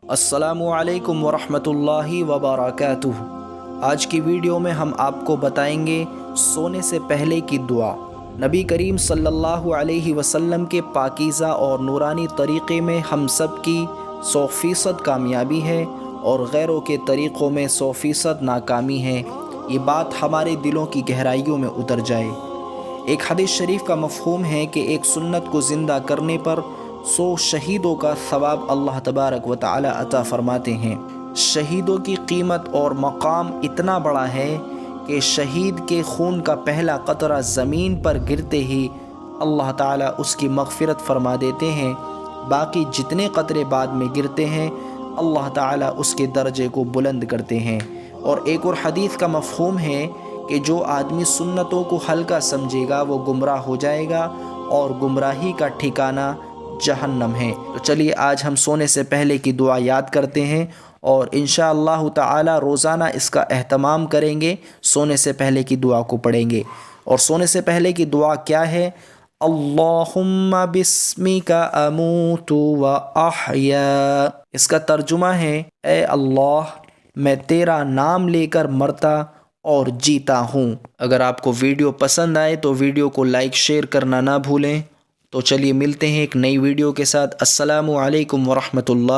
अस्सलामु अलैकुम वरहमतुल्लाहि वबरकातुहू। आज की वीडियो में हम आपको बताएंगे सोने से पहले की दुआ। नबी करीम सल्लल्लाहु अलैहि वसल्लम के पाकीज़ा और नूरानी तरीक़े में हम सब की 100% कामयाबी है और गैरों के तरीक़ों में 100% नाकामी है। ये बात हमारे दिलों की गहराइयों में उतर जाए। एक हदीस शरीफ का मफ़हूम है कि एक सुन्नत को ज़िंदा करने पर 100 शहीदों का सवाब अल्लाह तबारक व तआला अता फ़रमाते हैं। शहीदों की कीमत और मकाम इतना बड़ा है कि शहीद के खून का पहला कतरा ज़मीन पर गिरते ही अल्लाह ताला उसकी मग़फ़िरत फ़रमा देते हैं। बाकी जितने कतरे बाद में गिरते हैं अल्लाह ताला उसके दर्जे को बुलंद करते हैं। और एक और हदीस का मफ़हूम है कि जो आदमी सुन्नतों को हल्का समझेगा वो गुमराह हो जाएगा और गुमराही का ठिकाना जहन्नम है। तो चलिए आज हम सोने से पहले की दुआ याद करते हैं और इंशाअल्लाह ताला रोज़ाना इसका एहतमाम करेंगे। सोने से पहले की दुआ को पढ़ेंगे। और सोने से पहले की दुआ क्या है? अल्लाहुम्मा बिस्मिका अमूतु व अहया। इसका तर्जुमा है, ए अल्लाह मैं तेरा नाम लेकर मरता और जीता हूँ। अगर आपको वीडियो पसंद आए तो वीडियो को लाइक शेयर करना ना भूलें। तो चलिए मिलते हैं एक नई वीडियो के साथ। अस्सलामु अलैकुम वरहमतुल्लाह।